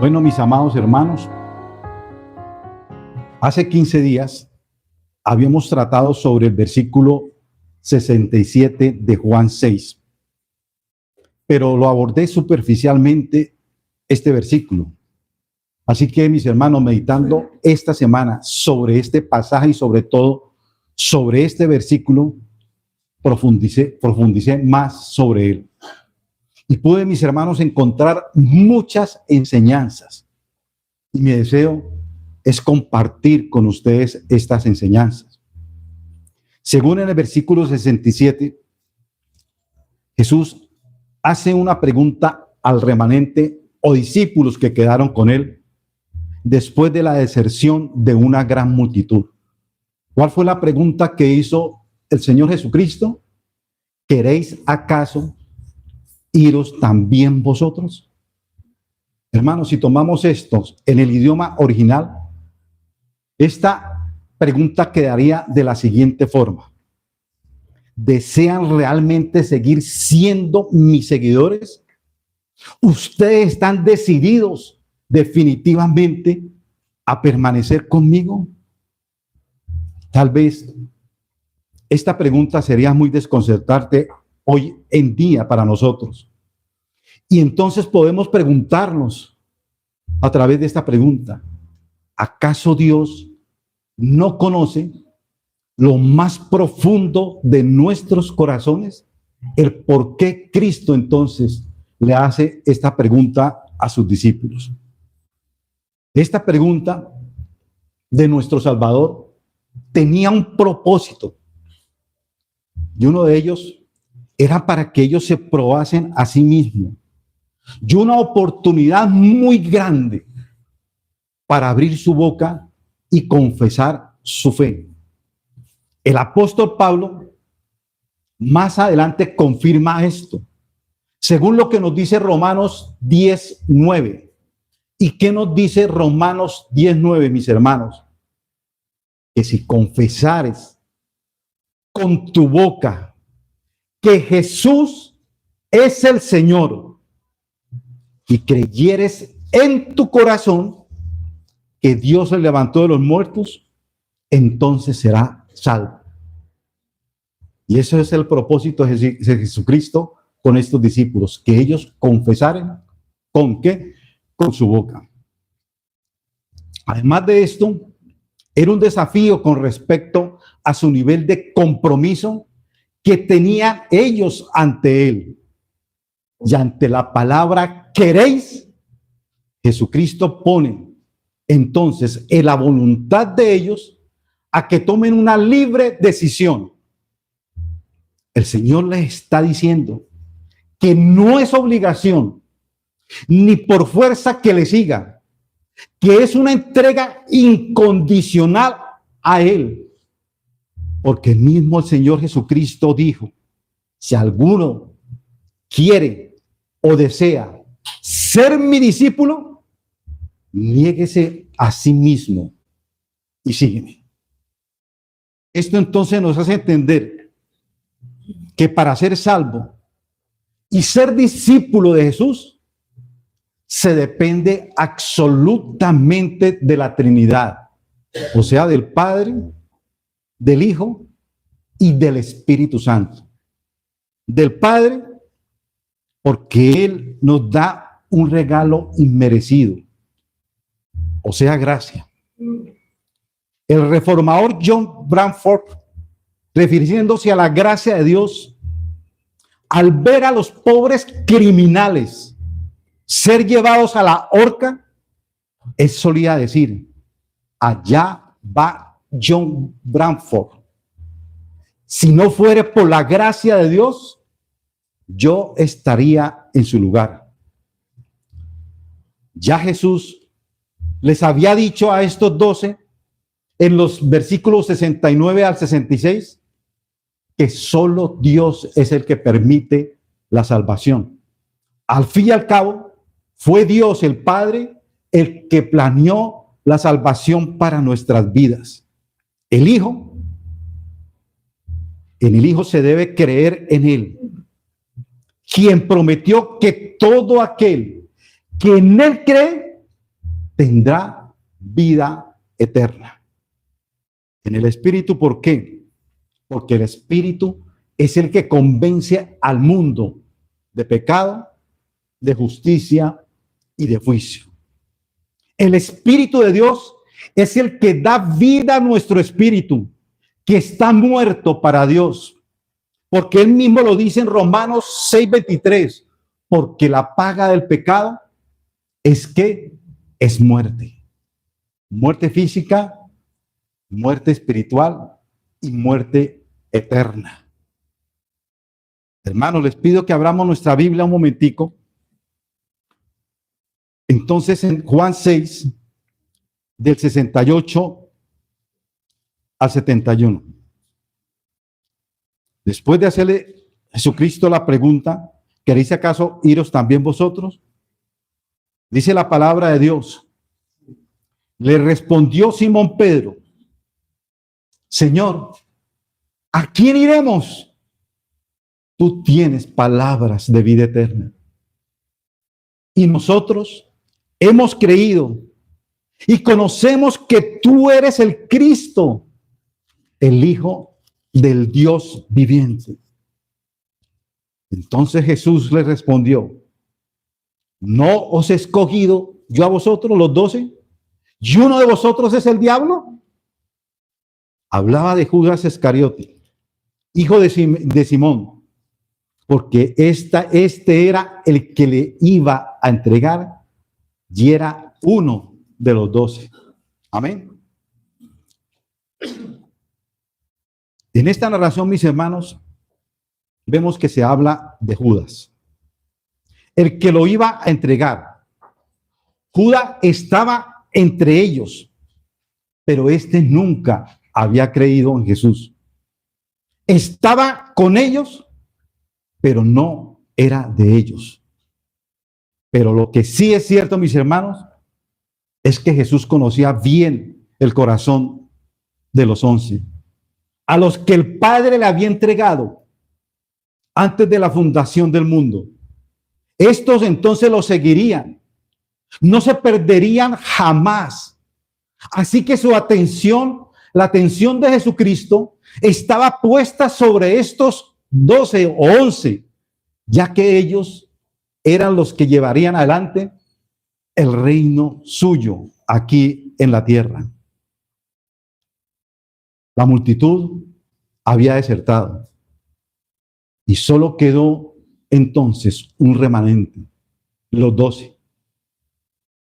Bueno, mis amados hermanos, hace 15 días habíamos tratado sobre el versículo 67 de Juan 6, pero lo abordé superficialmente este versículo. Así que, mis hermanos, meditando esta semana sobre este pasaje y sobre todo sobre este versículo, profundicé más sobre él. Y pude, mis hermanos, encontrar muchas enseñanzas. Y mi deseo es compartir con ustedes estas enseñanzas. Según en el versículo 67, Jesús hace una pregunta al remanente o discípulos que quedaron con él después de la deserción de una gran multitud. ¿Cuál fue la pregunta que hizo el Señor Jesucristo? ¿Queréis acaso iros también vosotros? Hermanos, si tomamos estos en el idioma original, esta pregunta quedaría de la siguiente forma: ¿desean realmente seguir siendo mis seguidores? ¿Ustedes están decididos definitivamente a permanecer conmigo? Tal vez esta pregunta sería muy desconcertante hoy en día para nosotros. Y entonces podemos preguntarnos a través de esta pregunta: ¿acaso Dios no conoce lo más profundo de nuestros corazones? El por qué Cristo entonces le hace esta pregunta a sus discípulos. Esta pregunta de nuestro Salvador tenía un propósito, y uno de ellos era para que ellos se probasen a sí mismos, y una oportunidad muy grande para abrir su boca y confesar su fe. El apóstol Pablo más adelante confirma esto, según lo que nos dice Romanos 10:9. ¿Y qué nos dice Romanos 10:9, mis hermanos? Que si confesares con tu boca que Jesús es el Señor y creyeres en tu corazón que Dios le levantó de los muertos, entonces será salvo. Y ese es el propósito de Jesucristo con estos discípulos, que ellos confesaren. ¿Con qué? Con su boca. Además de esto, era un desafío con respecto a su nivel de compromiso que tenían ellos ante él. Y ante la palabra queréis, Jesucristo pone entonces en la voluntad de ellos a que tomen una libre decisión. El Señor les está diciendo que no es obligación ni por fuerza que le siga, que es una entrega incondicional a Él. Porque mismo el Señor Jesucristo dijo: si alguno quiere o desea ser mi discípulo, niéguese a sí mismo y sígueme. Esto entonces nos hace entender que para ser salvo y ser discípulo de Jesús, se depende absolutamente de la Trinidad, o sea, del Padre, del Hijo y del Espíritu Santo. Del Padre, porque Él nos da un regalo inmerecido, o sea, gracia. El reformador John Bradford, refiriéndose a la gracia de Dios, al ver a los pobres criminales ser llevados a la horca, él solía decir: allá va John Bradford. Si no fuere por la gracia de Dios, yo estaría en su lugar. Ya Jesús les había dicho a estos 12 en los versículos 69 al 66 que solo Dios es el que permite la salvación. Al fin y al cabo, fue Dios el Padre el que planeó la salvación para nuestras vidas. El Hijo, en el Hijo se debe creer en Él, quien prometió que todo aquel que en Él cree tendrá vida eterna. En el Espíritu, ¿por qué? Porque el Espíritu es el que convence al mundo de pecado, de justicia y de juicio. El Espíritu de Dios es el que da vida a nuestro espíritu, que está muerto para Dios. Porque él mismo lo dice en Romanos 6:23, porque la paga del pecado es que es muerte. Muerte física, muerte espiritual y muerte eterna. Hermanos, les pido que abramos nuestra Biblia un momentico. Entonces, en Juan 6, del 68 al 71. Después de hacerle Jesucristo la pregunta, ¿queréis acaso iros también vosotros? Dice la palabra de Dios. Le respondió Simón Pedro, Señor, ¿a quién iremos? Tú tienes palabras de vida eterna. Y nosotros hemos creído y conocemos que tú eres el Cristo, el Hijo del Dios viviente. Entonces Jesús le respondió, ¿no os he escogido yo a vosotros los 12? ¿Y uno de vosotros es el diablo? Hablaba de Judas Iscariote, hijo de Simón, porque este era el que le iba a entregar y era uno de los 12. Amén. En esta narración, mis hermanos, vemos que se habla de Judas, el que lo iba a entregar. Judas estaba entre ellos, pero este nunca había creído en Jesús. Estaba con ellos, pero no era de ellos. Pero lo que sí es cierto, mis hermanos, es que Jesús conocía bien el corazón de los 11, a los que el Padre le había entregado antes de la fundación del mundo. Estos entonces lo seguirían, no se perderían jamás. Así que su atención, la atención de Jesucristo, estaba puesta sobre estos 12 o 11, ya que ellos eran los que llevarían adelante el reino suyo aquí en la tierra. La multitud había desertado y solo quedó entonces un remanente, los 12.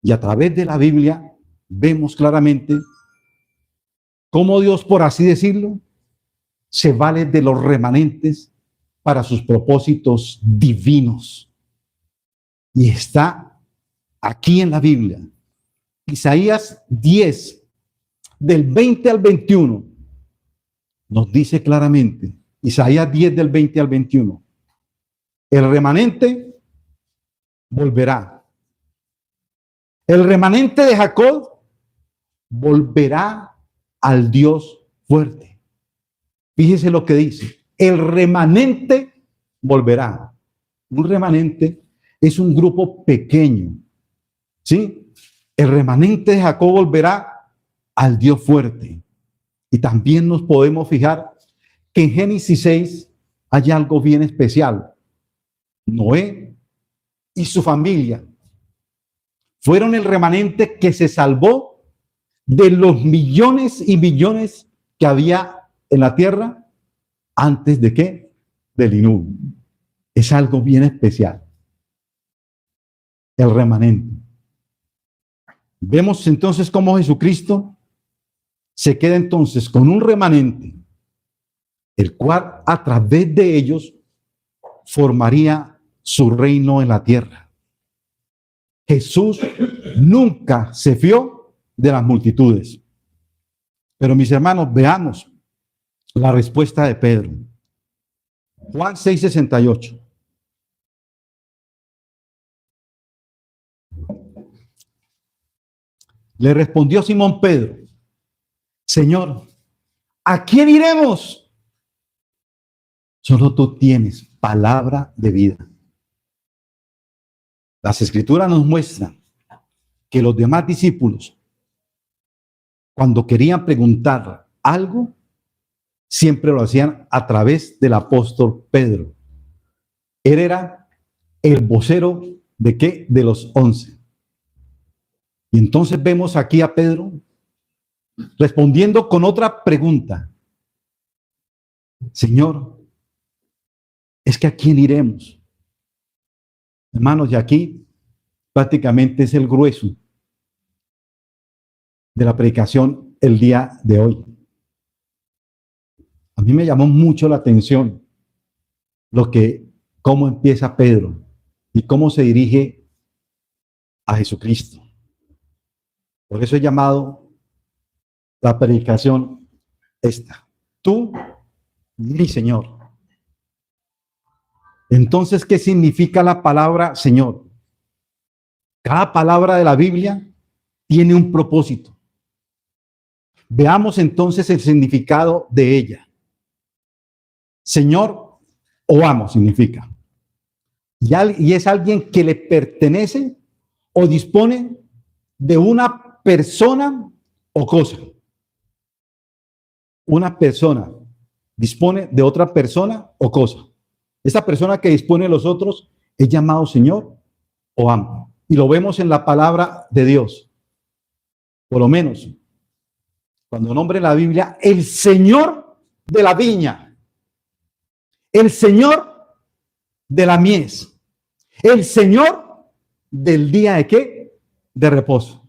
Y a través de la Biblia vemos claramente cómo Dios, por así decirlo, se vale de los remanentes para sus propósitos divinos. Y está aquí en la Biblia. Isaías 10, del 20 al 21, nos dice claramente, Isaías 10, del 20 al 21, el remanente volverá. El remanente de Jacob volverá al Dios fuerte. Fíjese lo que dice. El remanente volverá. Un remanente es un grupo pequeño. ¿Sí? El remanente de Jacob volverá al Dios fuerte. Y también nos podemos fijar que en Génesis 6 hay algo bien especial. Noé y su familia fueron el remanente que se salvó de los millones y millones que había en la tierra antes de ¿qué? Del diluvio. Es algo bien especial. El remanente. Vemos entonces cómo Jesucristo se queda entonces con un remanente, el cual a través de ellos formaría su reino en la tierra. Jesús nunca se fió de las multitudes. Pero mis hermanos, veamos la respuesta de Pedro. Juan 6:68. Le respondió Simón Pedro, Señor, ¿a quién iremos? Solo tú tienes palabra de vida. Las escrituras nos muestran que los demás discípulos, cuando querían preguntar algo, siempre lo hacían a través del apóstol Pedro. Él era el vocero ¿de qué? De los 11. Y entonces vemos aquí a Pedro respondiendo con otra pregunta. Señor, es que ¿a quién iremos? Hermanos, y aquí prácticamente es el grueso de la predicación el día de hoy. A mí me llamó mucho la atención cómo empieza Pedro y cómo se dirige a Jesucristo. Por eso he llamado la predicación esta: tú, mi Señor. Entonces, ¿qué significa la palabra Señor? Cada palabra de la Biblia tiene un propósito. Veamos entonces el significado de ella. Señor o amo significa. Y es alguien que le pertenece o dispone de una persona o cosa. Una persona dispone de otra persona o cosa. Esa persona que dispone de los otros es llamado Señor o amo. Y lo vemos en la palabra de Dios. Por lo menos, cuando nombra en la Biblia el Señor de la viña, el Señor de la mies, el Señor del día de ¿qué? De reposo.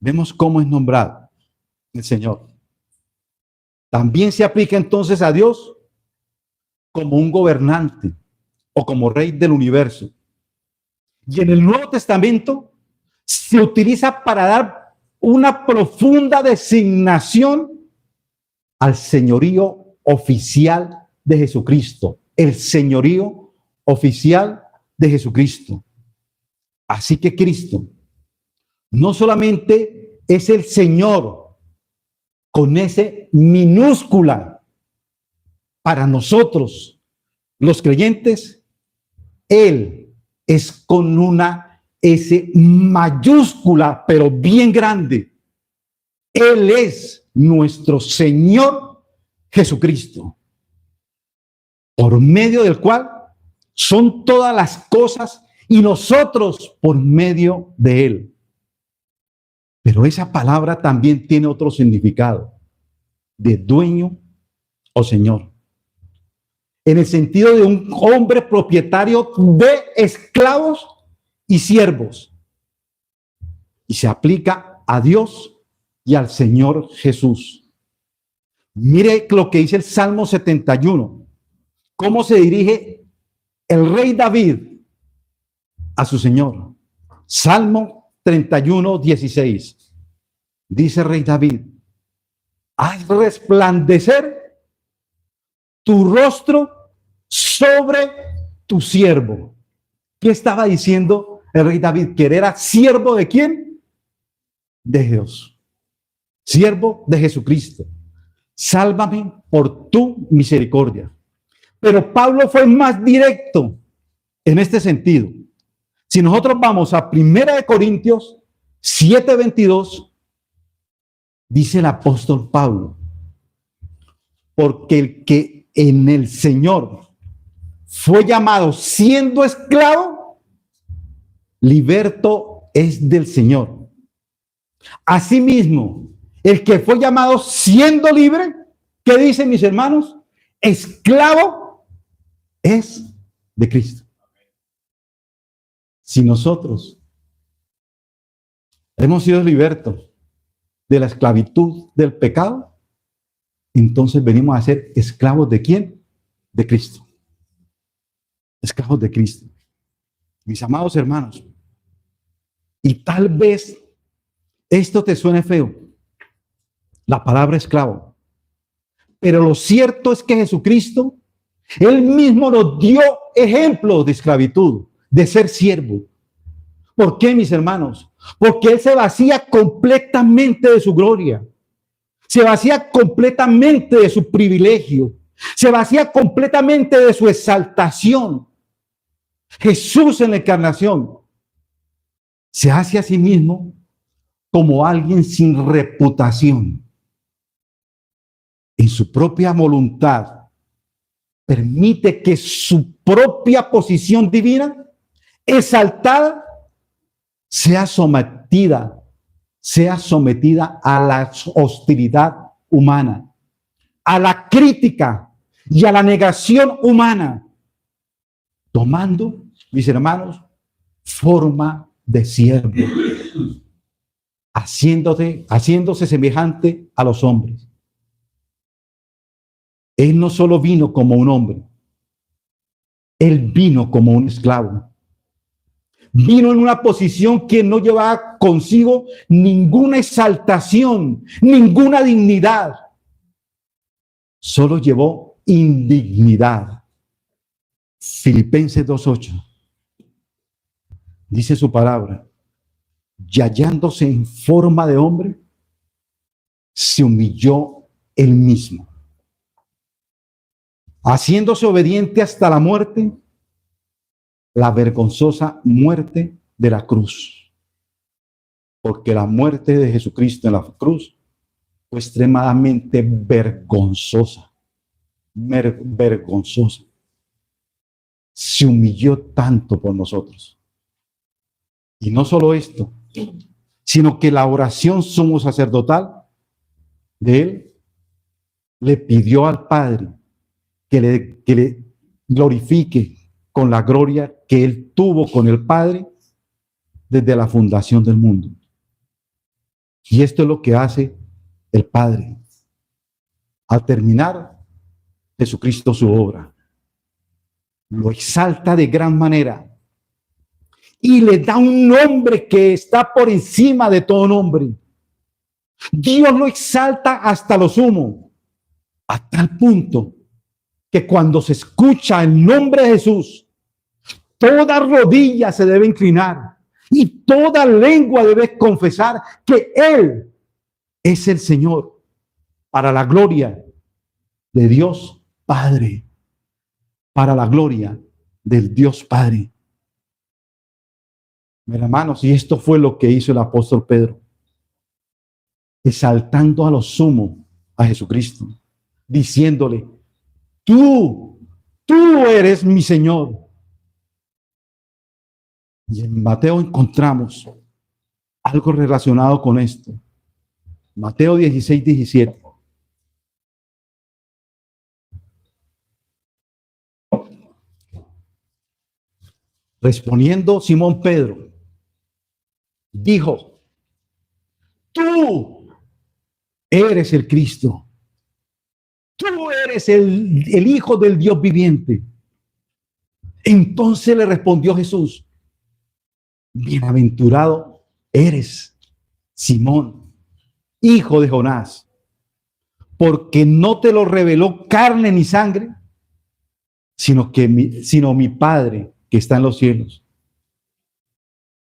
Vemos cómo es nombrado el Señor. También se aplica entonces a Dios como un gobernante o como rey del universo. Y en el Nuevo Testamento se utiliza para dar una profunda designación al señorío oficial de Jesucristo, el señorío oficial de Jesucristo. Así que Cristo no solamente es el Señor con ese minúscula para nosotros los creyentes, Él es con una S mayúscula, pero bien grande. Él es nuestro Señor Jesucristo, por medio del cual son todas las cosas y nosotros por medio de Él. Pero esa palabra también tiene otro significado, de dueño o señor, en el sentido de un hombre propietario de esclavos y siervos. Y se aplica a Dios y al Señor Jesús. Mire lo que dice el Salmo 71. Cómo se dirige el rey David a su Señor. Salmo 31, 16. Dice el rey David: haz resplandecer tu rostro sobre tu siervo. ¿Qué estaba diciendo el rey David? Que era siervo de ¿quién? De Dios. Siervo de Jesucristo. Sálvame por tu misericordia. Pero Pablo fue más directo en este sentido. Si nosotros vamos a 1 Corintios 7:22, dice el apóstol Pablo: porque el que en el Señor fue llamado siendo esclavo, liberto es del Señor. Asimismo, el que fue llamado siendo libre, ¿qué dicen mis hermanos? Esclavo es de Cristo. Si nosotros hemos sido libertos de la esclavitud del pecado, entonces venimos a ser esclavos ¿de quién? De Cristo. Esclavos de Cristo. Mis amados hermanos, y tal vez esto te suene feo, la palabra esclavo, pero lo cierto es que Jesucristo, Él mismo nos dio ejemplo de esclavitud, de ser siervo. ¿Por qué, mis hermanos? Porque Él se vacía completamente de su gloria, se vacía completamente de su privilegio, se vacía completamente de su exaltación. Jesús en la encarnación se hace a sí mismo como alguien sin reputación. En su propia voluntad, permite que su propia posición divina, exaltada, sea sometida a la hostilidad humana, a la crítica y a la negación humana, tomando, mis hermanos, forma de siervo, haciéndose semejante a los hombres. Él no solo vino como un hombre, él vino como un esclavo. Vino en una posición que no llevaba consigo ninguna exaltación, ninguna dignidad. Solo llevó indignidad. Filipenses 2:8. Dice su palabra, y hallándose en forma de hombre, se humilló él mismo, haciéndose obediente hasta la muerte, la vergonzosa muerte de la cruz. Porque la muerte de Jesucristo en la cruz fue extremadamente vergonzosa. Vergonzosa. Se humilló tanto por nosotros. Y no solo esto, sino que la oración sumo sacerdotal de él le pidió al Padre que le glorifique con la gloria que él tuvo con el Padre desde la fundación del mundo. Y esto es lo que hace el Padre al terminar Jesucristo su obra. Lo exalta de gran manera y le da un nombre que está por encima de todo nombre. Dios lo exalta hasta lo sumo, a tal punto que cuando se escucha el nombre de Jesús, toda rodilla se debe inclinar y toda lengua debe confesar que Él es el Señor, para la gloria de Dios Padre, para la gloria del Dios Padre. Mis hermanos, y esto fue lo que hizo el apóstol Pedro, exaltando a lo sumo a Jesucristo, diciéndole, tú eres mi Señor. Y en Mateo encontramos algo relacionado con esto. Mateo 16:17. Respondiendo Simón Pedro, dijo, tú eres el Cristo. Tú eres el Hijo del Dios viviente. Entonces le respondió Jesús, bienaventurado eres, Simón, hijo de Jonás, porque no te lo reveló carne ni sangre, sino mi Padre que está en los cielos.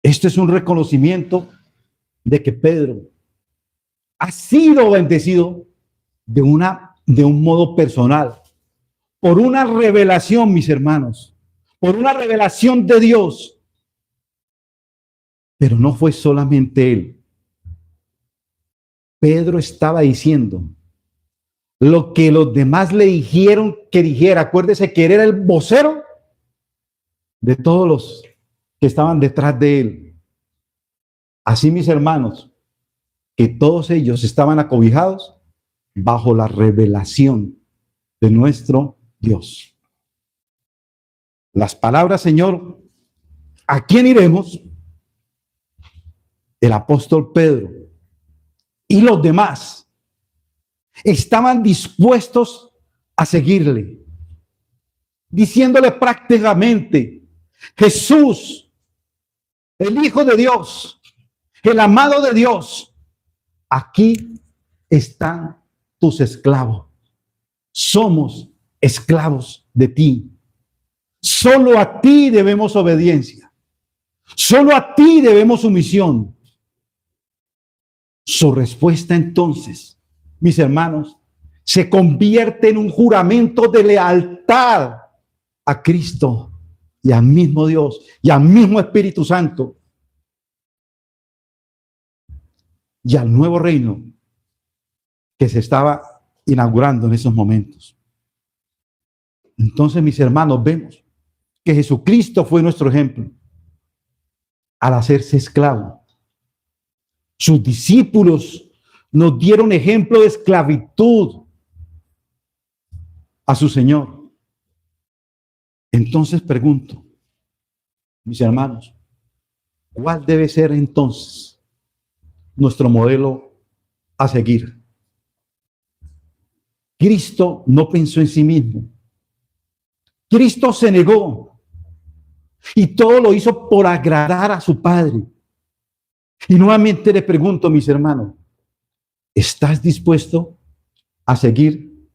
Esto es un reconocimiento de que Pedro ha sido bendecido de un modo personal, por una revelación, mis hermanos, por una revelación de Dios. Pero no fue solamente él. Pedro estaba diciendo lo que los demás le dijeron que dijera. Acuérdese que él era el vocero de todos los que estaban detrás de él. Así, mis hermanos, que todos ellos estaban acobijados bajo la revelación de nuestro Dios. Las palabras, Señor, ¿a quién iremos? El apóstol Pedro y los demás estaban dispuestos a seguirle, diciéndole prácticamente, Jesús, el Hijo de Dios, el amado de Dios, aquí están tus esclavos. Somos esclavos de ti. Solo a ti debemos obediencia. Solo a ti debemos sumisión. Su respuesta entonces, mis hermanos, se convierte en un juramento de lealtad a Cristo y al mismo Dios y al mismo Espíritu Santo. y al nuevo reino que se estaba inaugurando en esos momentos. Entonces, mis hermanos, vemos que Jesucristo fue nuestro ejemplo al hacerse esclavo. Sus discípulos nos dieron ejemplo de esclavitud a su Señor. Entonces pregunto, mis hermanos, ¿cuál debe ser entonces nuestro modelo a seguir? Cristo no pensó en sí mismo. Cristo se negó y todo lo hizo por agradar a su Padre. Y nuevamente le pregunto, mis hermanos, ¿estás dispuesto a seguir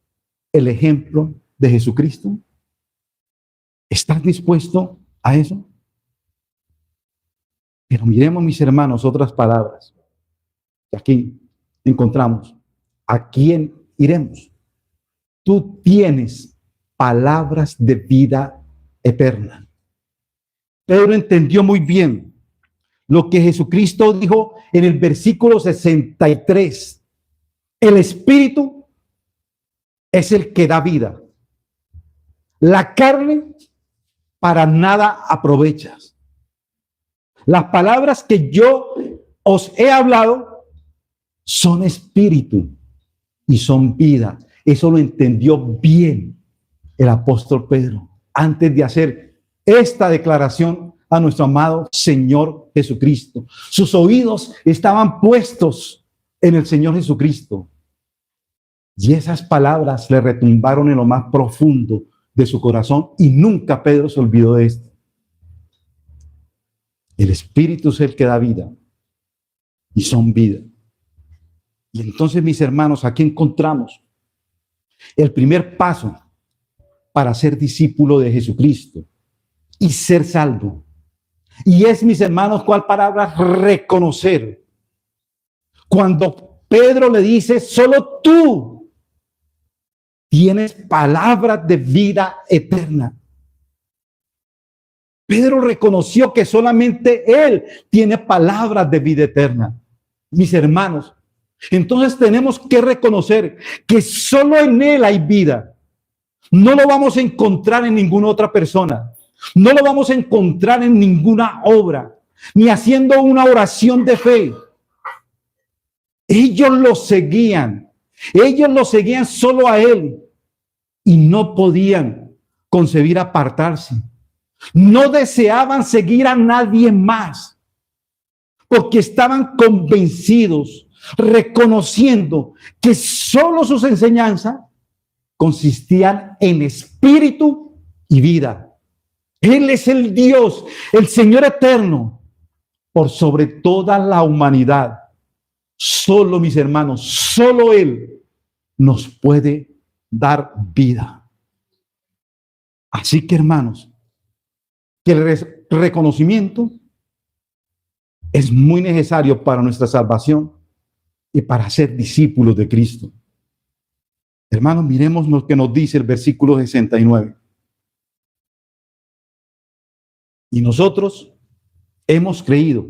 el ejemplo de Jesucristo? ¿Estás dispuesto a eso? Pero miremos, mis hermanos, otras palabras. Aquí encontramos, ¿a quién iremos? Tú tienes palabras de vida eterna. Pedro entendió muy bien lo que Jesucristo dijo en el versículo 63. El Espíritu es el que da vida. La carne para nada aprovechas. Las palabras que yo os he hablado son espíritu y son vida. Eso lo entendió bien el apóstol Pedro antes de hacer esta declaración a nuestro amado Señor Jesucristo. Sus oídos estaban puestos en el Señor Jesucristo. Y esas palabras le retumbaron en lo más profundo de su corazón y nunca Pedro se olvidó de esto. El Espíritu es el que da vida y son vida. Y entonces, mis hermanos, aquí encontramos el primer paso para ser discípulo de Jesucristo y ser salvo. Y es, mis hermanos, ¿cuál palabra? Reconocer. Cuando Pedro le dice, solo tú tienes palabras de vida eterna. Pedro reconoció que solamente él tiene palabras de vida eterna. Mis hermanos, entonces tenemos que reconocer que solo en él hay vida. No lo vamos a encontrar en ninguna otra persona. No lo vamos a encontrar en ninguna obra, ni haciendo una oración de fe. Ellos lo seguían solo a él y no podían concebir apartarse. No deseaban seguir a nadie más porque estaban convencidos, reconociendo que solo sus enseñanzas consistían en espíritu y vida. Él es el Dios, el Señor eterno, por sobre toda la humanidad. Solo, mis hermanos, solo Él nos puede dar vida. Así que, hermanos, que el reconocimiento es muy necesario para nuestra salvación y para ser discípulos de Cristo. Hermanos, miremos lo que nos dice el versículo 69. Y nosotros hemos creído.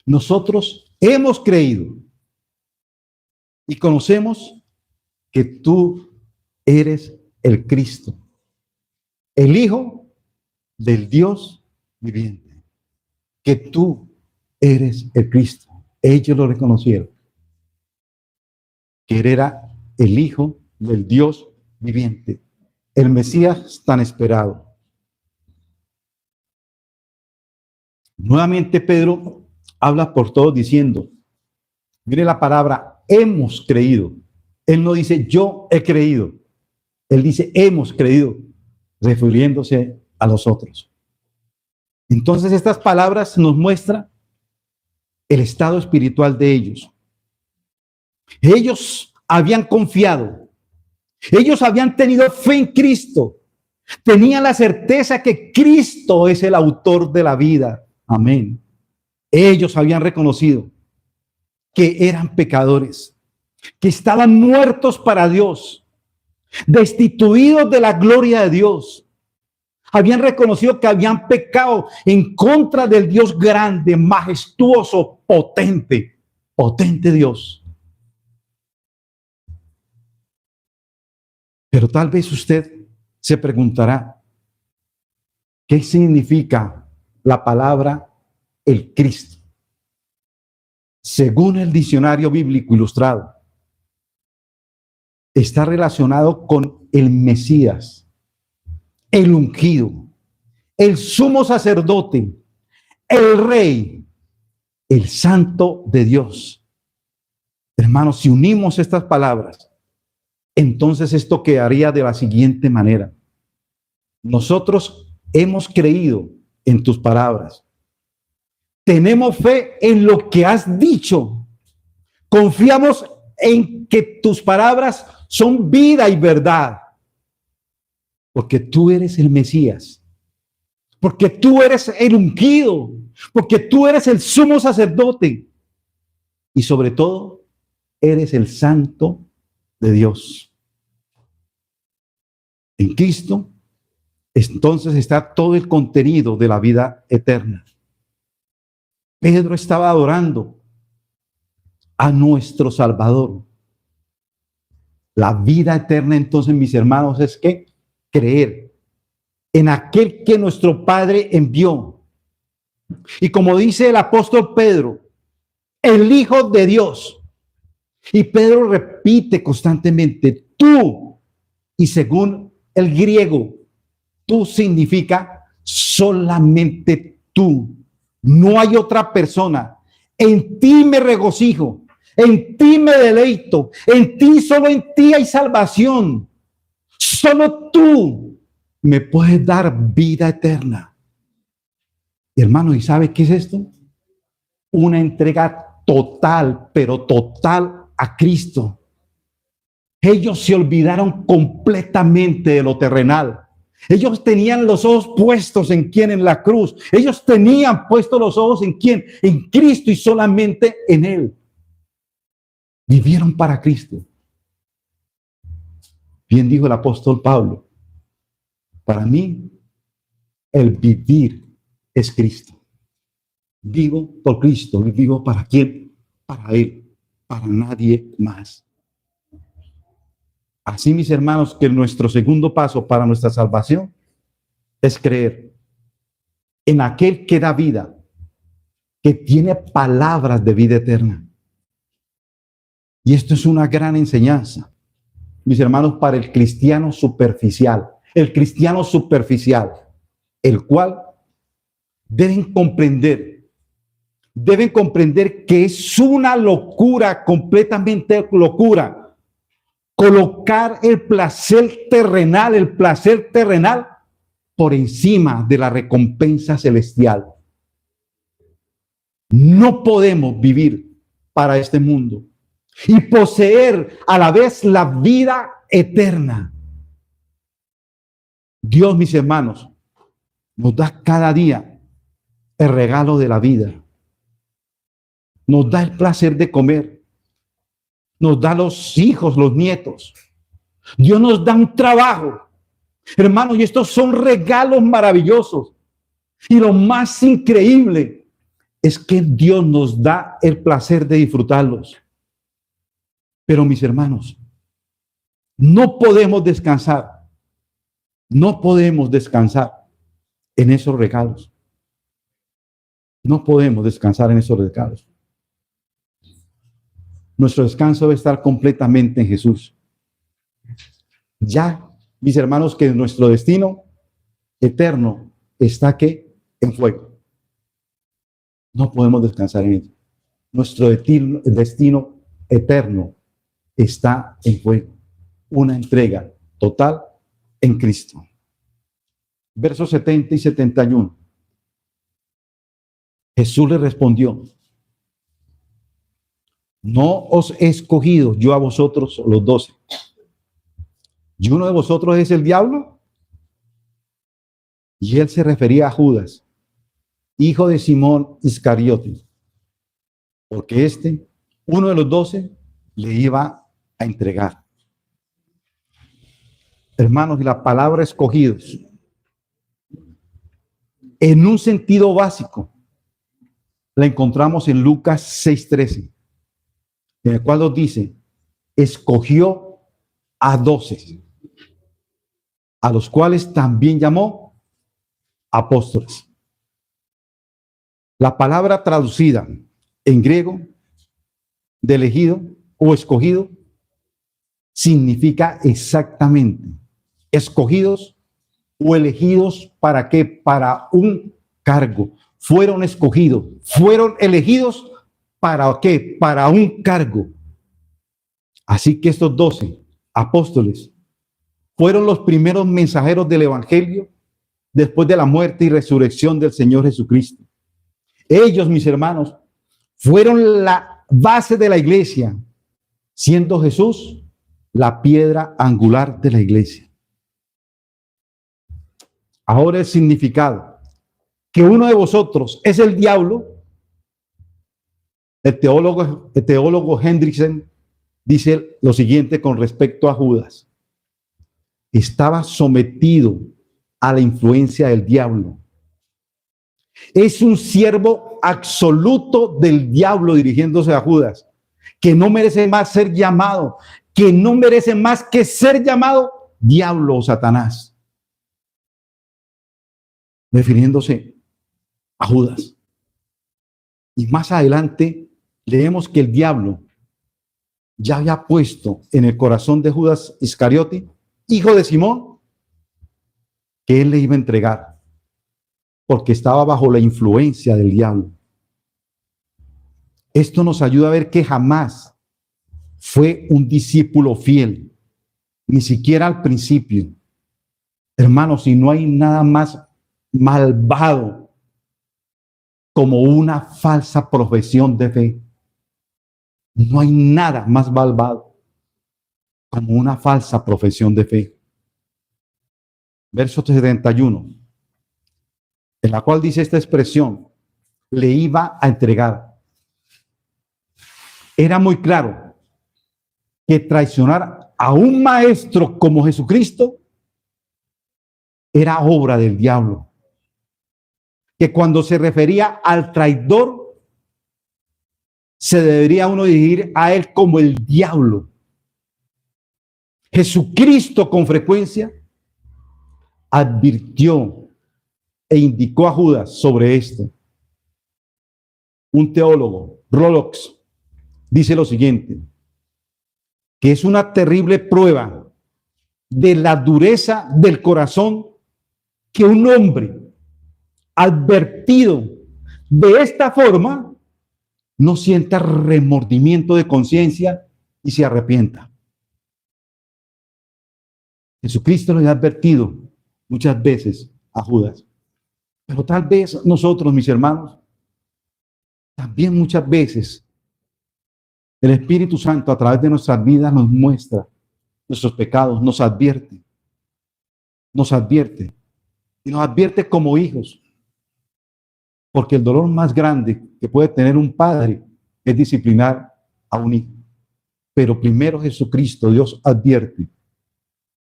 Nosotros hemos creído. Y conocemos que tú eres el Cristo, el Hijo del Dios viviente. Que tú eres el Cristo. Ellos lo reconocieron. Que él era el Hijo del Dios viviente. El Mesías tan esperado. Nuevamente Pedro habla por todos diciendo, mire la palabra, hemos creído. Él no dice yo he creído. Él dice hemos creído, refiriéndose a los otros. Entonces estas palabras nos muestran el estado espiritual de ellos. Ellos habían confiado. Ellos habían tenido fe en Cristo. Tenían la certeza que Cristo es el autor de la vida. Amén. Ellos habían reconocido que eran pecadores, que estaban muertos para Dios, destituidos de la gloria de Dios. Habían reconocido que habían pecado en contra del Dios grande, majestuoso, potente. potente Dios. Pero tal vez usted se preguntará, ¿qué significa la palabra el Cristo? Según el diccionario bíblico ilustrado, está relacionado con el Mesías, el ungido, el sumo sacerdote, el rey, el santo de Dios. Hermanos, si unimos estas palabras, entonces esto quedaría de la siguiente manera. Nosotros hemos creído en tus palabras. Tenemos fe en lo que has dicho. Confiamos en que tus palabras son vida y verdad. Porque tú eres el Mesías. Porque tú eres el ungido. Porque tú eres el sumo sacerdote. Y sobre todo, eres el santo de Dios. En Cristo, entonces está todo el contenido de la vida eterna. Pedro estaba adorando a nuestro Salvador. La vida eterna, entonces, mis hermanos, es que creer en aquel que nuestro Padre envió. Y como dice el apóstol Pedro, el Hijo de Dios. Y Pedro repite constantemente, tú. Y según el griego, tú significa solamente tú. No hay otra persona. En ti me regocijo, en ti me deleito, en ti, solo en ti hay salvación. Solo tú me puedes dar vida eterna. Hermano, ¿y sabe qué es esto? Una entrega total, pero total a Cristo. Ellos se olvidaron completamente de lo terrenal. Ellos tenían los ojos puestos en quién, en la cruz. Ellos tenían puestos los ojos en quién, en Cristo y solamente en Él. Vivieron para Cristo. Bien dijo el apóstol Pablo, para mí el vivir es Cristo. Vivo por Cristo. Vivo para quién, para Él, para nadie más. Así, mis hermanos, que nuestro segundo paso para nuestra salvación es creer en aquel que da vida, que tiene palabras de vida eterna. Y esto es una gran enseñanza, mis hermanos, para el cristiano superficial, el cual deben comprender que es una locura, completamente locura, colocar el placer terrenal por encima de la recompensa celestial. No podemos vivir para este mundo y poseer a la vez la vida eterna. Dios, mis hermanos, nos da cada día el regalo de la vida. Nos da el placer de comer. Nos da los hijos, los nietos. Dios nos da un trabajo. Hermanos, y estos son regalos maravillosos. Y lo más increíble es que Dios nos da el placer de disfrutarlos. Pero mis hermanos, no podemos descansar. No podemos descansar en esos regalos. No podemos descansar en esos regalos. Nuestro descanso debe estar completamente en Jesús. Ya, mis hermanos, que nuestro destino eterno está ¿qué? En fuego. No podemos descansar en él. Nuestro destino eterno está en fuego. Una entrega total en Cristo. Versos 70 y 71. Jesús le respondió: no os he escogido yo a vosotros los 12. ¿Y uno de vosotros es el diablo? Y él se refería a Judas, hijo de Simón Iscariote, porque uno de los 12, le iba a entregar. Hermanos, y la palabra escogidos, en un sentido básico, la encontramos en Lucas 6:13. en el cual nos dice, escogió a 12, a los cuales también llamó apóstoles. La palabra traducida en griego de elegido o escogido significa exactamente escogidos o elegidos. ¿Para qué? Para un cargo. Fueron escogidos, fueron elegidos. ¿Para qué? Para un cargo. Así que estos 12 apóstoles fueron los primeros mensajeros del evangelio después de la muerte y resurrección del Señor Jesucristo. Ellos, mis hermanos, fueron la base de la iglesia, siendo Jesús la piedra angular de la iglesia. Ahora el significado, que uno de vosotros es el diablo. El teólogo Hendrickson dice lo siguiente con respecto a Judas: estaba sometido a la influencia del diablo. Es un siervo absoluto del diablo, dirigiéndose a Judas, que no merece más ser llamado, que no merece más que ser llamado diablo o Satanás, refiriéndose a Judas. Y más adelante leemos que el diablo ya había puesto en el corazón de Judas Iscariote, hijo de Simón, que él le iba a entregar, porque estaba bajo la influencia del diablo. Esto nos ayuda a ver que jamás fue un discípulo fiel, ni siquiera al principio. Hermanos, si no hay nada más malvado como una falsa profesión de fe, no hay nada más malvado como una falsa profesión de fe. Verso 71, en la cual dice esta expresión: le iba a entregar. Era muy claro que traicionar a un maestro como Jesucristo era obra del diablo. Que cuando se refería al traidor, se debería uno dirigir a él como el diablo. Jesucristo con frecuencia advirtió e indicó a Judas sobre esto. Un teólogo, Rolox, dice lo siguiente: que es una terrible prueba de la dureza del corazón que un hombre advertido de esta forma no sienta remordimiento de conciencia y se arrepienta. Jesucristo lo ha advertido muchas veces a Judas, pero tal vez nosotros, mis hermanos, también muchas veces el Espíritu Santo a través de nuestras vidas nos muestra nuestros pecados, nos advierte y nos advierte como hijos, porque el dolor más grande que puede tener un padre es disciplinar a un hijo. Pero primero Jesucristo, Dios advierte,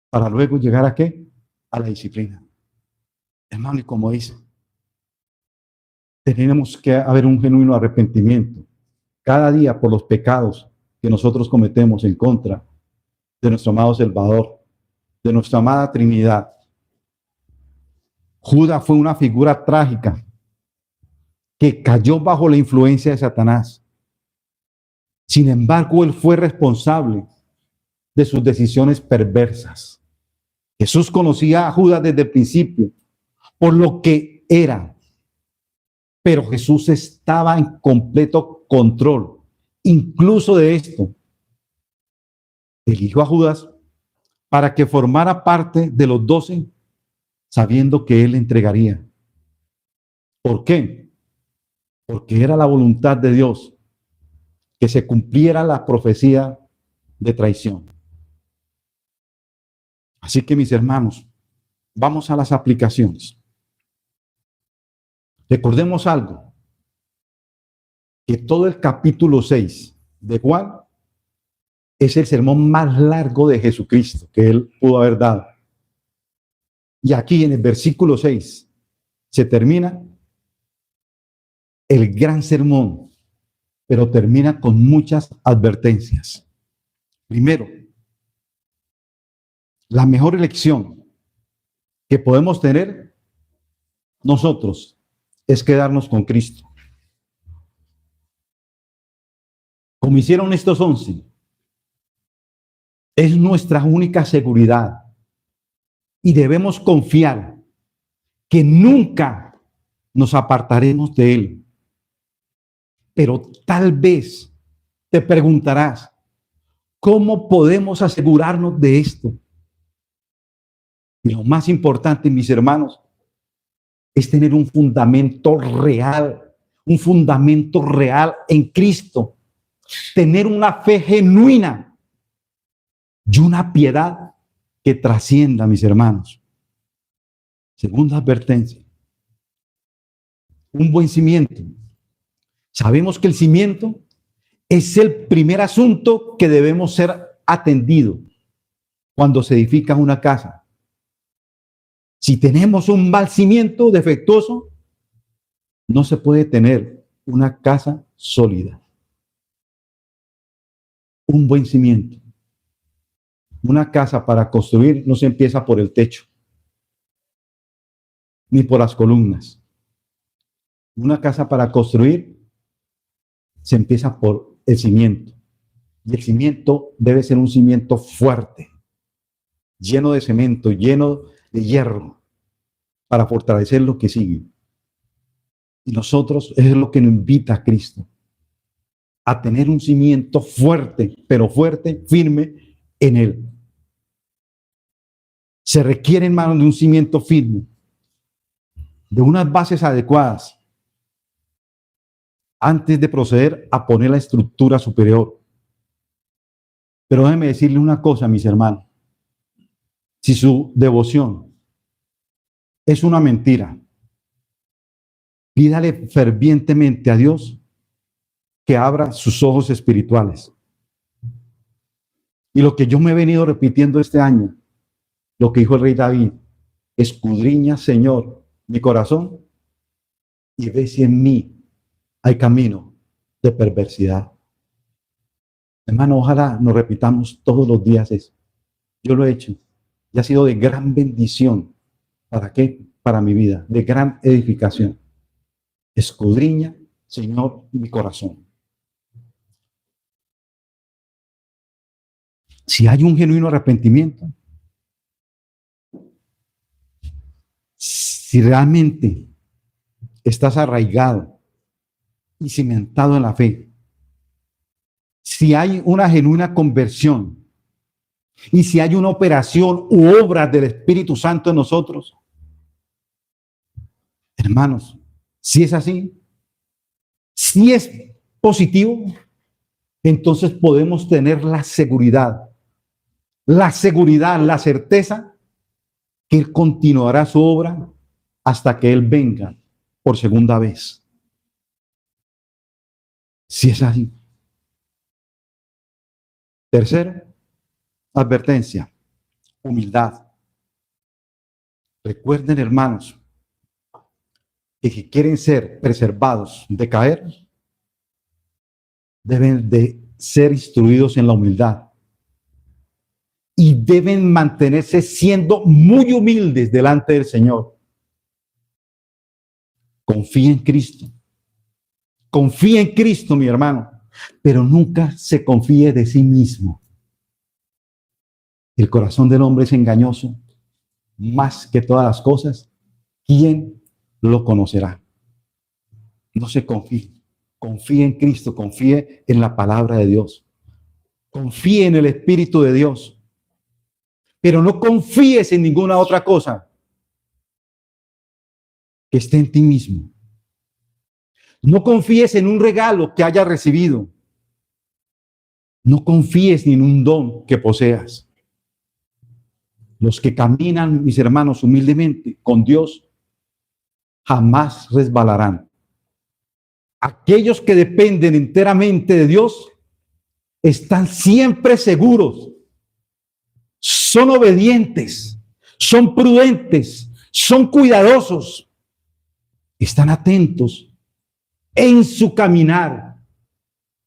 para luego llegar ¿a qué? A la disciplina. Hermano, y como dice, tenemos que haber un genuino arrepentimiento cada día por los pecados que nosotros cometemos en contra de nuestro amado Salvador, de nuestra amada Trinidad. Judas fue una figura trágica que cayó bajo la influencia de Satanás. Sin embargo, él fue responsable de sus decisiones perversas. Jesús conocía a Judas desde el principio por lo que era, pero Jesús estaba en completo control, incluso de esto. Eligió a Judas para que formara parte de los 12, sabiendo que él le entregaría. ¿Por qué? Porque era la voluntad de Dios que se cumpliera la profecía de traición. Así que, mis hermanos, vamos a las aplicaciones. Recordemos algo, que todo el capítulo 6 de Juan es el sermón más largo de Jesucristo que él pudo haber dado. Y aquí en el versículo 6 se termina el gran sermón pero termina con muchas advertencias. Primero, la mejor elección que podemos tener nosotros es quedarnos con Cristo. Como hicieron estos 11, es nuestra única seguridad y debemos confiar que nunca nos apartaremos de Él. Pero tal vez te preguntarás, ¿cómo podemos asegurarnos de esto? Y lo más importante, mis hermanos, es tener un fundamento real en Cristo, tener una fe genuina y una piedad que trascienda, mis hermanos. Segunda advertencia, un buen cimiento. Sabemos que el cimiento es el primer asunto que debemos ser atendido cuando se edifica una casa. Si tenemos un mal cimiento defectuoso, no se puede tener una casa sólida. Un buen cimiento. Una casa para construir no se empieza por el techo, ni por las columnas. Una casa para construir se empieza por el cimiento. Y el cimiento debe ser un cimiento fuerte, lleno de cemento, lleno de hierro, para fortalecer lo que sigue. Y nosotros, eso es lo que nos invita a Cristo, a tener un cimiento fuerte, pero fuerte, firme en Él. Se requiere, hermano, de un cimiento firme, de unas bases adecuadas, antes de proceder a poner la estructura superior. Pero déjeme decirle una cosa, mis hermanos. Si su devoción es una mentira, pídale fervientemente a Dios que abra sus ojos espirituales. Y lo que yo me he venido repitiendo este año, lo que dijo el rey David, escudriña, Señor, mi corazón y ve si en mí hay camino de perversidad. Hermano, ojalá nos repitamos todos los días eso. Yo lo he hecho y ha sido de gran bendición. ¿Para qué? Para mi vida, de gran edificación. Escudriña, Señor, mi corazón. Si hay un genuino arrepentimiento, si realmente estás arraigado y cimentado en la fe, si hay una genuina conversión y si hay una operación u obra del Espíritu Santo en nosotros, hermanos, si es así, si es positivo, entonces podemos tener la seguridad, la certeza que Él continuará su obra hasta que Él venga por segunda vez. Si es así. Tercero, advertencia, humildad. Recuerden, hermanos, que si quieren ser preservados de caer, deben de ser instruidos en la humildad y deben mantenerse siendo muy humildes delante del Señor. Confía en Cristo. Confía en Cristo, mi hermano, pero nunca se confíe de sí mismo. El corazón del hombre es engañoso más que todas las cosas. ¿Quién lo conocerá? No se confíe. Confíe en Cristo, confíe en la palabra de Dios. Confíe en el Espíritu de Dios. Pero no confíes en ninguna otra cosa que esté en ti mismo. No confíes en un regalo que hayas recibido. No confíes ni en un don que poseas. Los que caminan, mis hermanos, humildemente con Dios, jamás resbalarán. Aquellos que dependen enteramente de Dios están siempre seguros. Son obedientes, son prudentes, son cuidadosos, están atentos en su caminar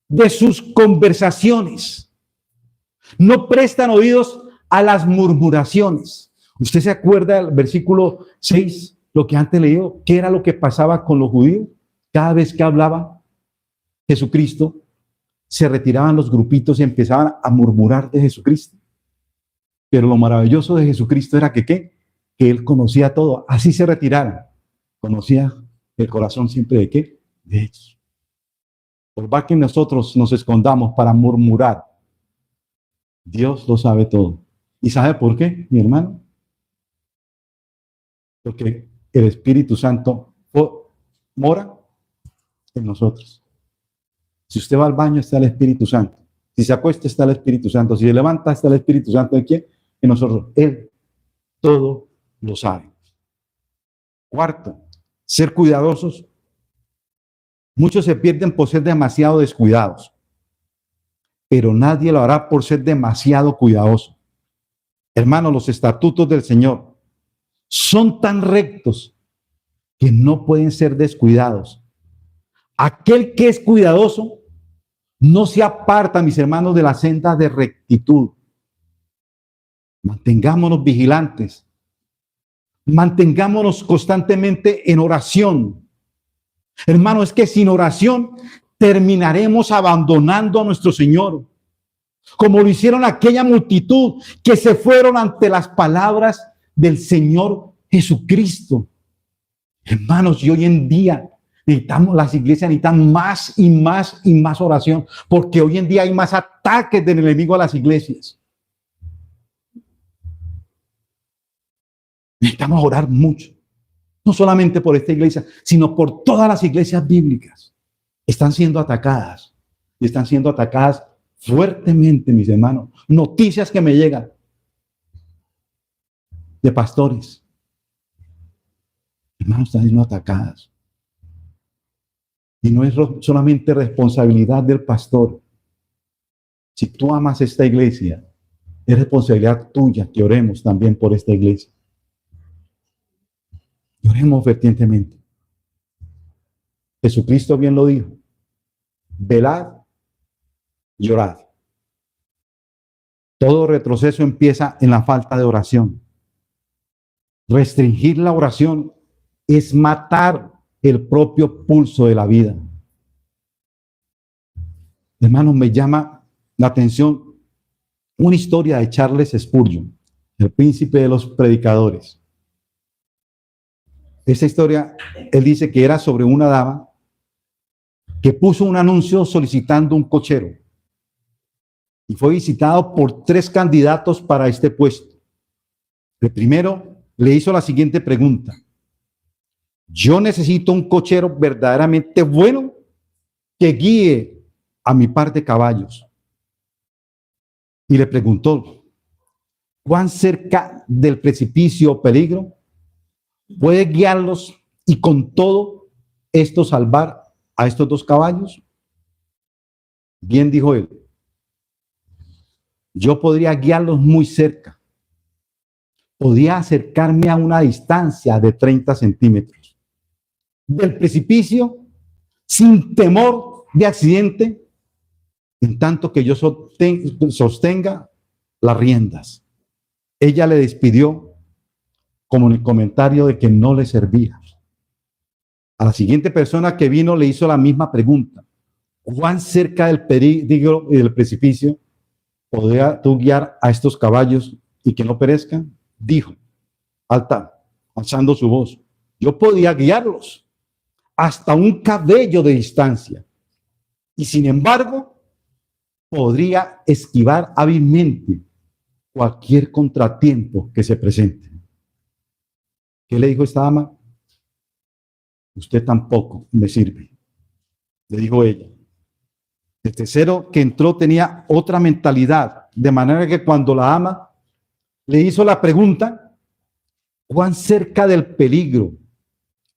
de sus conversaciones. No prestan oídos a las murmuraciones. ¿Usted se acuerda del versículo 6, lo que antes leyó? ¿Qué era lo que pasaba con los judíos? Cada vez que hablaba Jesucristo, se retiraban los grupitos y empezaban a murmurar de Jesucristo. Pero lo maravilloso de Jesucristo era que, ¿qué? Que Él conocía todo. Así se retiraron. Conocía el corazón siempre de ¿qué? De ellos. Por más que nosotros nos escondamos para murmurar, Dios lo sabe todo. ¿Y sabe por qué, mi hermano? Porque el Espíritu Santo mora en nosotros. Si usted va al baño, está el Espíritu Santo. Si se acuesta, está el Espíritu Santo. Si se levanta, está el Espíritu Santo. ¿De quién? En nosotros. Él todo lo sabe. Cuarto, ser cuidadosos. Muchos se pierden por ser demasiado descuidados, pero nadie lo hará por ser demasiado cuidadoso. Hermanos, los estatutos del Señor son tan rectos que no pueden ser descuidados. Aquel que es cuidadoso no se aparta, mis hermanos, de la senda de rectitud. Mantengámonos vigilantes. Mantengámonos constantemente en oración. Hermano, es que sin oración terminaremos abandonando a nuestro Señor, como lo hicieron aquella multitud que se fueron ante las palabras del Señor Jesucristo. Hermanos, y hoy en día las iglesias necesitan más y más y más oración, porque hoy en día hay más ataques del enemigo a las iglesias. Necesitamos orar mucho, no solamente por esta iglesia, sino por todas las iglesias bíblicas. Están siendo atacadas, y están siendo atacadas fuertemente, mis hermanos. Noticias que me llegan de pastores. Hermanos, están siendo atacadas. Y no es solamente responsabilidad del pastor. Si tú amas esta iglesia, es responsabilidad tuya que oremos también por esta iglesia. Y oremos fervientemente. Jesucristo bien lo dijo. Velad y orad. Todo retroceso empieza en la falta de oración. Restringir la oración es matar el propio pulso de la vida. Hermanos, me llama la atención una historia de Charles Spurgeon, el príncipe de los predicadores. Esta historia, él dice que era sobre una dama que puso un anuncio solicitando un cochero y fue visitado por 3 candidatos para este puesto. El primero le hizo la siguiente pregunta: yo necesito un cochero verdaderamente bueno que guíe a mi par de caballos. Y le preguntó: ¿cuán cerca del precipicio o peligro puede guiarlos y con todo esto salvar a estos 2 caballos? Bien, dijo él, yo podría guiarlos muy cerca. Podría acercarme a una distancia de 30 centímetros del precipicio sin temor de accidente, en tanto que yo sostenga las riendas. Ella le despidió como en el comentario de que no le servía. A la siguiente persona que vino le hizo la misma pregunta: ¿cuán cerca del peligro y del precipicio podría tú guiar a estos caballos y que no perezcan? Dijo, alzando su voz, yo podía guiarlos hasta un cabello de distancia y sin embargo podría esquivar hábilmente cualquier contratiempo que se presente. ¿Qué le dijo esta dama? Usted tampoco me sirve, le dijo ella. El tercero que entró tenía otra mentalidad, de manera que cuando la dama le hizo la pregunta, ¿cuán cerca del peligro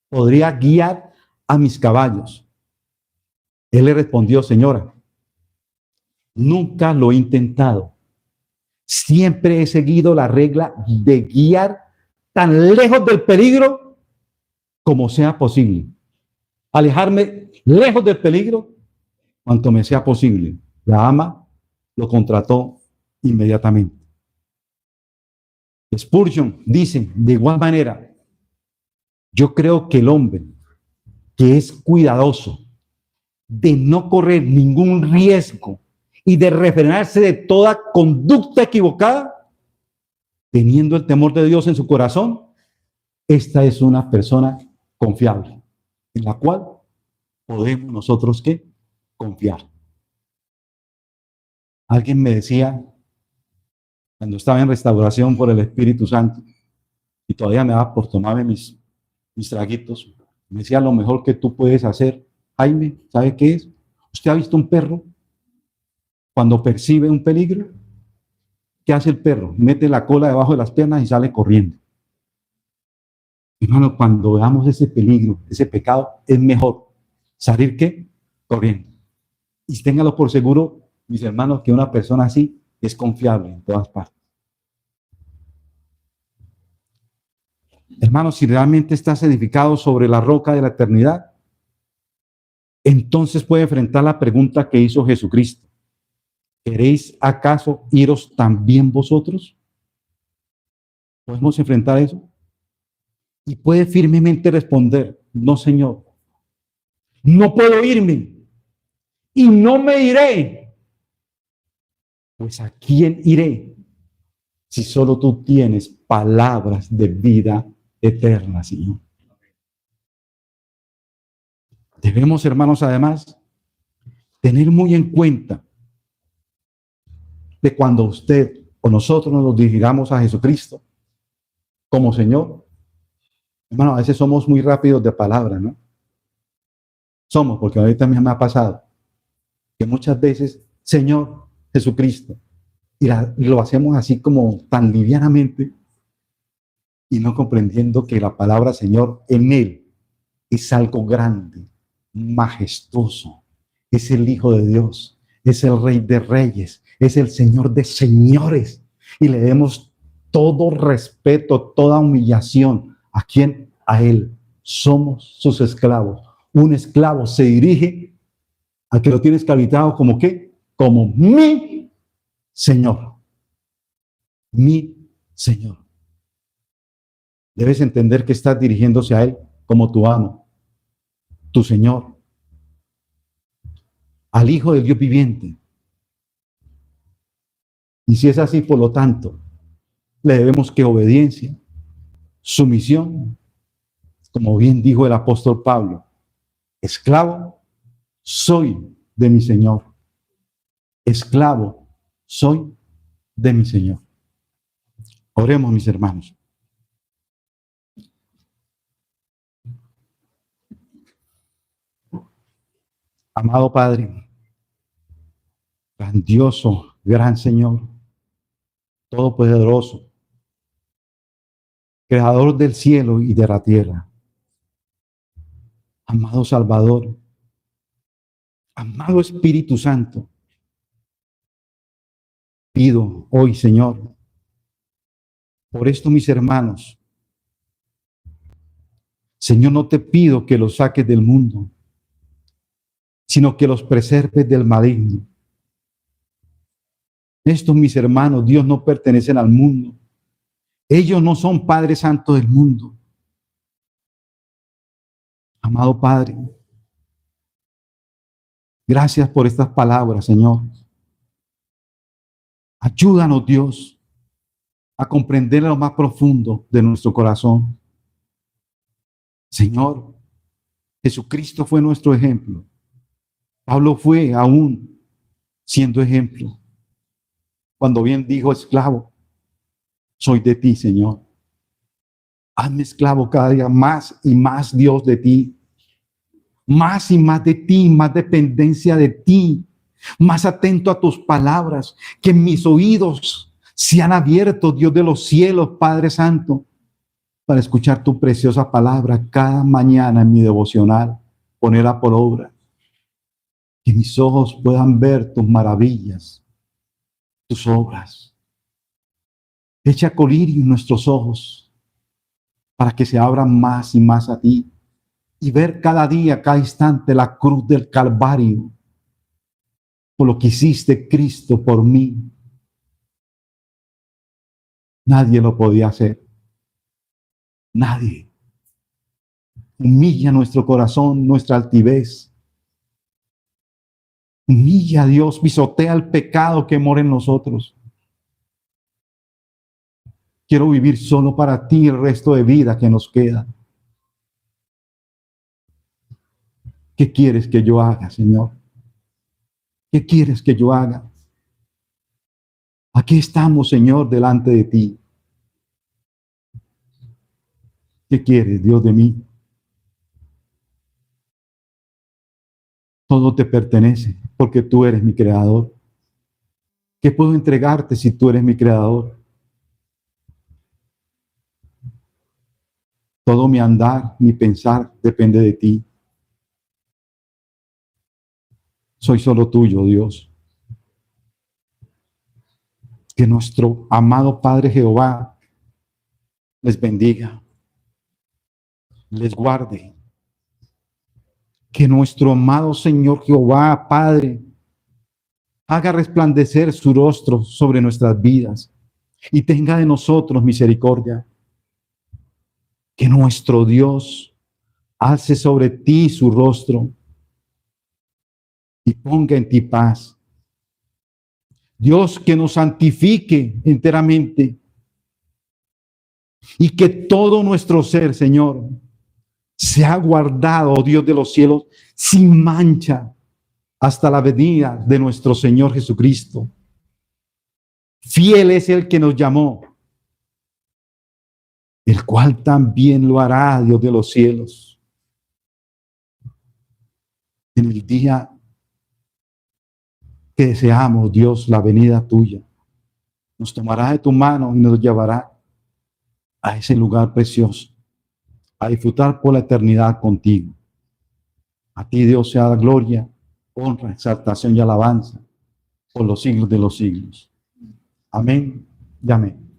podría guiar a mis caballos? Él le respondió, señora, nunca lo he intentado. Siempre he seguido la regla de guiar tan lejos del peligro como sea posible. Alejarme lejos del peligro cuanto me sea posible. La ama lo contrató inmediatamente. Spurgeon dice, de igual manera, yo creo que el hombre que es cuidadoso de no correr ningún riesgo y de refrenarse de toda conducta equivocada, teniendo el temor de Dios en su corazón, esta es una persona confiable, en la cual podemos nosotros ¿qué? Confiar. Alguien me decía, cuando estaba en restauración por el Espíritu Santo, y todavía me daba por tomarme mis traguitos, me decía, lo mejor que tú puedes hacer, Jaime, ¿sabe qué es? ¿Usted ha visto un perro cuando percibe un peligro? ¿Qué hace el perro? Mete la cola debajo de las piernas y sale corriendo. Hermano, cuando veamos ese peligro, ese pecado, es mejor salir ¿qué? Corriendo. Y téngalo por seguro, mis hermanos, que una persona así es confiable en todas partes. Hermanos, si realmente estás edificado sobre la roca de la eternidad, entonces puede enfrentar la pregunta que hizo Jesucristo. ¿Queréis acaso iros también vosotros? ¿Podemos enfrentar eso? Y puede firmemente responder, no, Señor, no puedo irme y no me iré. Pues ¿a quién iré si solo tú tienes palabras de vida eterna, Señor? Debemos, hermanos, además, tener muy en cuenta de cuando usted o nosotros nos dirigamos a Jesucristo como Señor. Hermano, a veces somos muy rápidos de palabra, ¿no? Somos, porque ahorita me ha pasado que muchas veces, Señor Jesucristo, y lo hacemos así como tan livianamente y no comprendiendo que la palabra Señor en Él es algo grande, majestuoso, es el Hijo de Dios, es el Rey de Reyes, es el Señor de señores, y le demos todo respeto, toda humillación. ¿A quién? A Él. Somos sus esclavos. Un esclavo se dirige al que lo tiene esclavizado como ¿qué? Como mi Señor. Mi Señor. Debes entender que estás dirigiéndose a Él como tu amo, tu Señor, al Hijo del Dios viviente. Y si es así, por lo tanto, le debemos que obediencia, sumisión, como bien dijo el apóstol Pablo, esclavo soy de mi Señor. Esclavo soy de mi Señor. Oremos, mis hermanos. Amado Padre, grandioso, gran Señor, todopoderoso, creador del cielo y de la tierra. Amado Salvador, amado Espíritu Santo, pido hoy, Señor, por esto mis hermanos, Señor, no te pido que los saques del mundo, sino que los preserves del maligno. Estos mis hermanos, Dios, no pertenecen al mundo. Ellos no son Padre Santo del mundo. Amado Padre, gracias por estas palabras, Señor. Ayúdanos, Dios, a comprender lo más profundo de nuestro corazón. Señor, Jesucristo fue nuestro ejemplo. Pablo fue aún siendo ejemplo. Cuando bien dijo, esclavo, soy de ti, Señor. Hazme esclavo cada día más y más, Dios, de ti. Más y más de ti, más dependencia de ti. Más atento a tus palabras, que mis oídos se han abierto, Dios de los cielos, Padre Santo, para escuchar tu preciosa palabra cada mañana en mi devocional, ponerla por obra. Que mis ojos puedan ver tus maravillas, tus obras. Echa colirio en nuestros ojos para que se abran más y más a ti y ver cada día, cada instante la cruz del Calvario, por lo que hiciste, Cristo, por mí. Nadie lo podía hacer. Nadie. Humilla nuestro corazón, nuestra altivez. Humilla a Dios, pisotea el pecado que mora en nosotros. Quiero vivir solo para ti el resto de vida que nos queda. ¿Qué quieres que yo haga, Señor? ¿Qué quieres que yo haga? Aquí estamos, Señor, delante de ti. ¿Qué quieres, Dios, de mí? Todo te pertenece porque tú eres mi creador. ¿Qué puedo entregarte si tú eres mi creador? Todo mi andar, mi pensar depende de ti. Soy solo tuyo, Dios. Que nuestro amado Padre Jehová les bendiga, les guarde. Que nuestro amado Señor Jehová, Padre, haga resplandecer su rostro sobre nuestras vidas y tenga de nosotros misericordia. Que nuestro Dios alce sobre ti su rostro y ponga en ti paz. Dios, que nos santifique enteramente y que todo nuestro ser, Señor, sea guardado, oh Dios de los cielos, sin mancha hasta la venida de nuestro Señor Jesucristo. Fiel es el que nos llamó, el cual también lo hará, Dios de los cielos. En el día que deseamos, Dios, la venida tuya, nos tomará de tu mano y nos llevará a ese lugar precioso, a disfrutar por la eternidad contigo. A ti, Dios, sea la gloria, honra, exaltación y alabanza por los siglos de los siglos. Amén y amén.